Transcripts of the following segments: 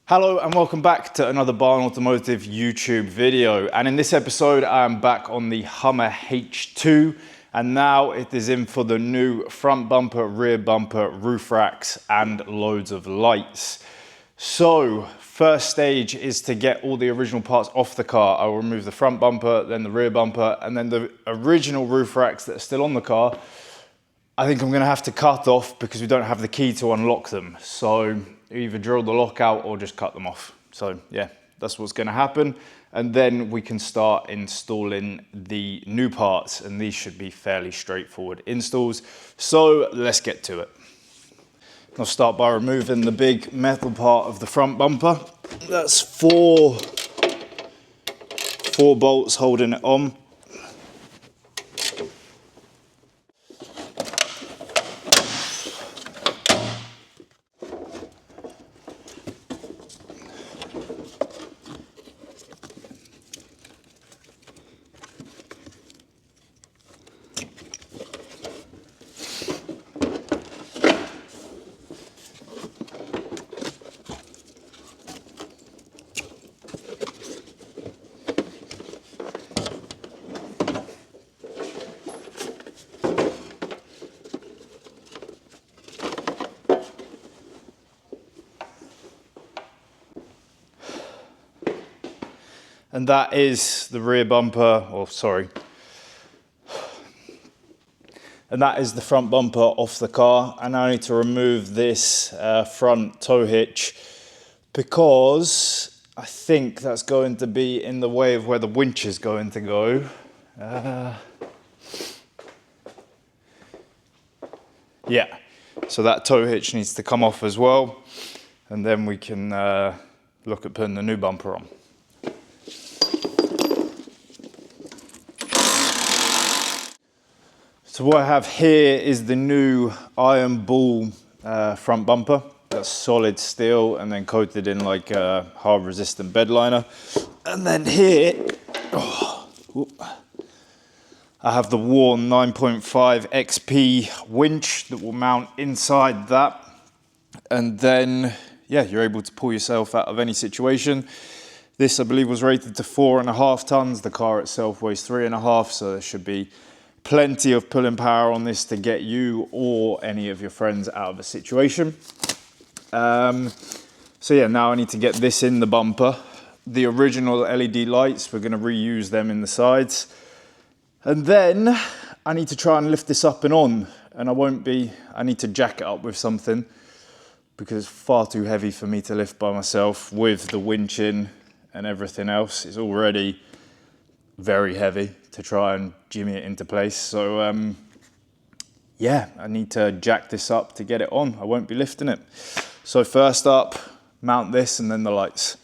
Hello and welcome back to another Barn Automotive YouTube video. And in this episode, I am back on the Hummer H2, and now it is in for the new front bumper, rear bumper, roof racks, and loads of lights. So first stage is to get all the original parts off the car. I will remove the front bumper, then the rear bumper, and then the original roof racks that are still on the car, I think I'm gonna have to cut off because we don't have the key to unlock them. So either drill the lock out or just cut them off. So yeah, that's what's gonna happen. And then we can start installing the new parts, and these should be fairly straightforward installs. So let's get to it. I'll start by removing the big metal part of the front bumper. That's four bolts holding it on. And that is the rear bumper, and that is the front bumper off the car. And I need to remove this front tow hitch because I think that's going to be in the way of where the winch is going to go. Yeah, so that tow hitch needs to come off as well. And then we can look at putting the new bumper on. So what I have here is the new iron ball front bumper. That's solid steel and then coated in like a hard resistant bed liner. And then here, I have the worn 9.5 XP winch that will mount inside that. And then, yeah, you're able to pull yourself out of any situation. This, I believe, was rated to 4.5 tons. The car itself weighs 3.5, so there should be plenty of pulling power on this to get you or any of your friends out of a situation. So yeah, now I need to get this in the bumper. The original LED lights, we're gonna reuse them in the sides. And then I need to try and lift this up and on, and I need to jack it up with something because it's far too heavy for me to lift by myself with the winch in and everything else. It's already very heavy to try and jimmy it into place. So yeah, I need to jack this up to get it on. I won't be lifting it. So first up, mount this and then the lights.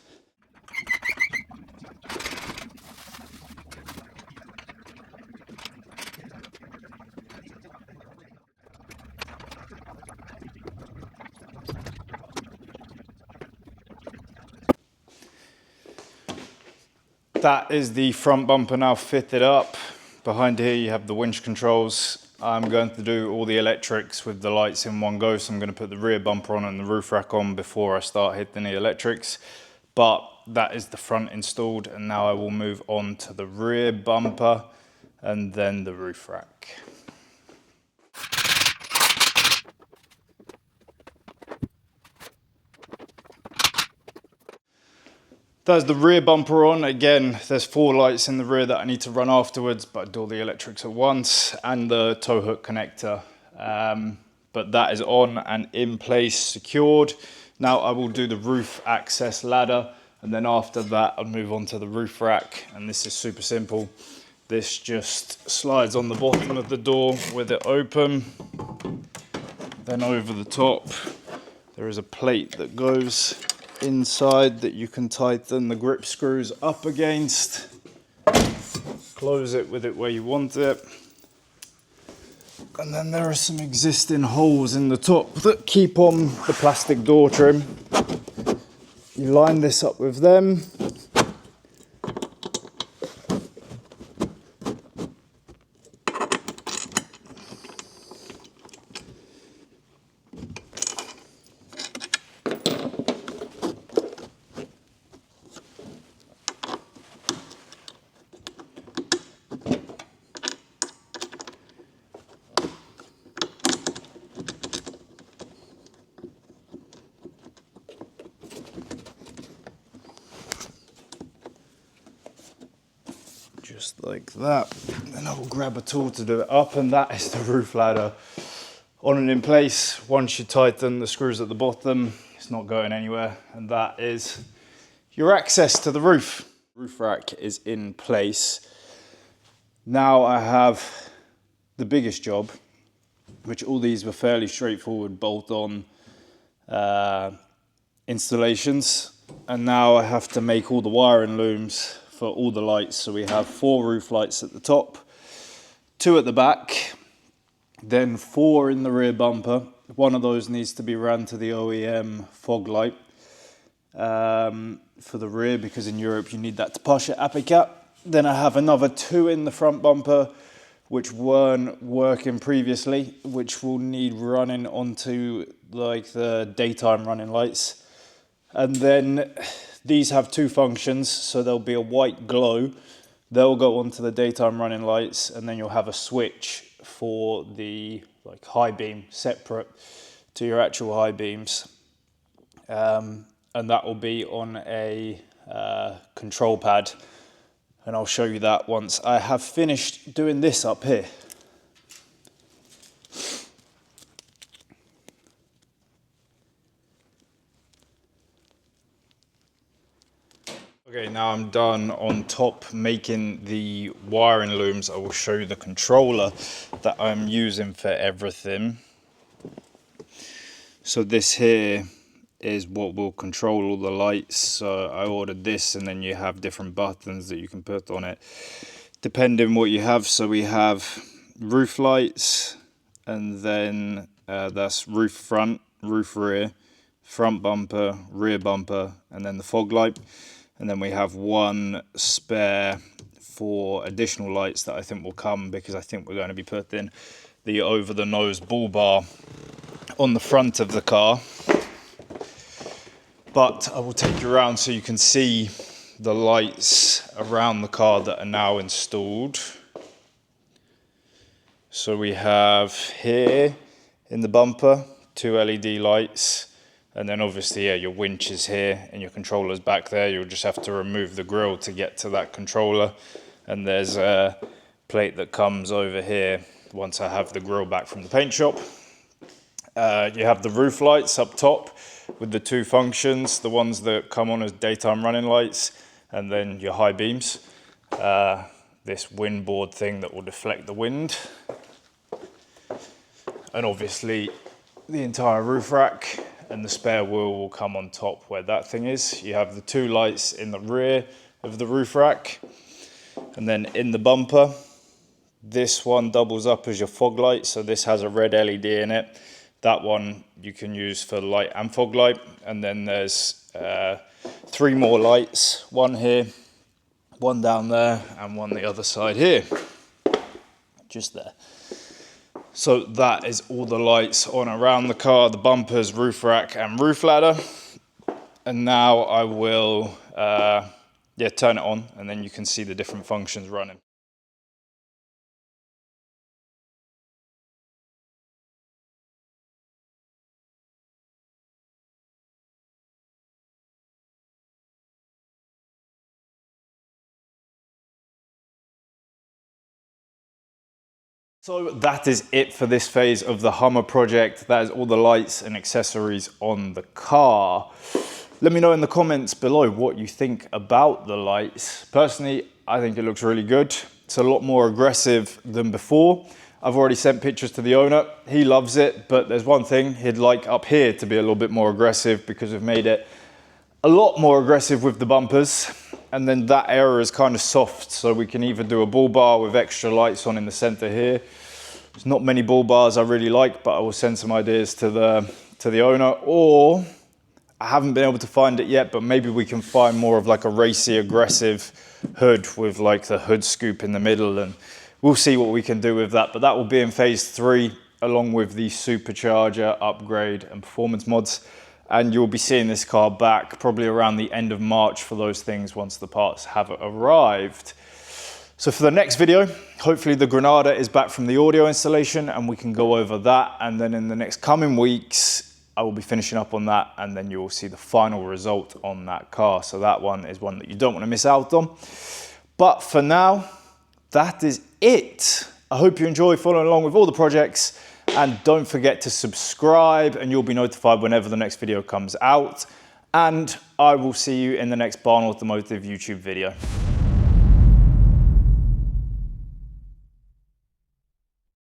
That is the front bumper now fitted up. Behind here you have the winch controls. I'm going to do all the electrics with the lights in one go, so I'm going to put the rear bumper on and the roof rack on before I start hitting the electrics. But that is the front installed, and now I will move on to the rear bumper and then the roof rack. There's the rear bumper on. Again, there's 4 lights in the rear that I need to run afterwards, but I do all the electrics at once, and the tow hook connector. But that is on and in place, secured. Now I will do the roof access ladder, and then after that I'll move on to the roof rack. And this is super simple. This just slides on the bottom of the door with it open. Then over the top, there is a plate that goes inside that you can tighten the grip screws up against. Close it with it where you want it. And then there are some existing holes in the top that keep on the plastic door trim. You line this up with them. just like that. Then I'll grab a tool to do it up, and that is the roof ladder on and in place. Once you tighten the screws at the bottom, it's not going anywhere, and that is your access to the roof. Roof rack is in place. Now I have the biggest job, which all these were fairly straightforward bolt-on installations, and now I have to make all the wiring looms for all the lights. So we have 4 roof lights at the top, 2 at the back, then 4 in the rear bumper. One of those needs to be ran to the OEM fog light for the rear, because in Europe you need that to pass your APICAT. Then I have another 2 in the front bumper which weren't working previously, which will need running onto like the daytime running lights. And then these have 2 functions, so there'll be a white glow. They'll go onto the daytime running lights, and then you'll have a switch for the like high beam separate to your actual high beams. And that will be on a control pad. And I'll show you that once I have finished doing this up here. Okay, now I'm done on top making the wiring looms. I will show you the controller that I'm using for everything. So this here is what will control all the lights. So I ordered this, and then you have different buttons that you can put on it depending what you have. So we have roof lights, and then that's roof front, roof rear, front bumper, rear bumper, and then the fog light. And then we have 1 spare for additional lights that I think will come, because I think we're going to be putting the over the nose bull bar on the front of the car. But I will take you around so you can see the lights around the car that are now installed. So we have here in the bumper 2 LED lights, and then obviously your winch is here and your controller's back there. You'll just have to remove the grill to get to that controller, and there's a plate that comes over here once I have the grill back from the paint shop. You have the roof lights up top with the 2 functions, the ones that come on as daytime running lights, and then your high beams. This wind board thing that will deflect the wind. And obviously the entire roof rack, and the spare wheel will come on top where that thing is. You have the 2 lights in the rear of the roof rack, and then in the bumper, this one doubles up as your fog light. So this has a red LED in it. That one you can use for light and fog light. And then there's 3 more lights, 1 here, 1 down there, and 1 the other side here, just there. So that is all the lights on around the car, the bumpers, roof rack, and roof ladder. And now I will turn it on, and then you can see the different functions running. So that is it for this phase of the Hummer project. That is all the lights and accessories on the car. Let me know in the comments below what you think about the lights. Personally, I think it looks really good. It's a lot more aggressive than before. I've already sent pictures to the owner. He loves it, but there's one thing he'd like up here to be a little bit more aggressive, because we've made it a lot more aggressive with the bumpers. And then that area is kind of soft, so we can either do a bull bar with extra lights on in the center here. There's not many bull bars I really like, but I will send some ideas to the owner. Or I haven't been able to find it yet, but maybe we can find more of like a racy, aggressive hood with like the hood scoop in the middle, and we'll see what we can do with that. But that will be in phase 3, along with the supercharger upgrade and performance mods. And you'll be seeing this car back probably around the end of March for those things, once the parts have arrived. So for the next video, hopefully the Granada is back from the audio installation, and we can go over that. And then in the next coming weeks, I will be finishing up on that, and then you will see the final result on that car. So that one is one that you don't want to miss out on. But for now, that is it. I hope you enjoy following along with all the projects, and don't forget to subscribe and you'll be notified whenever the next video comes out. And I will see you in the next Barn Automotive YouTube video.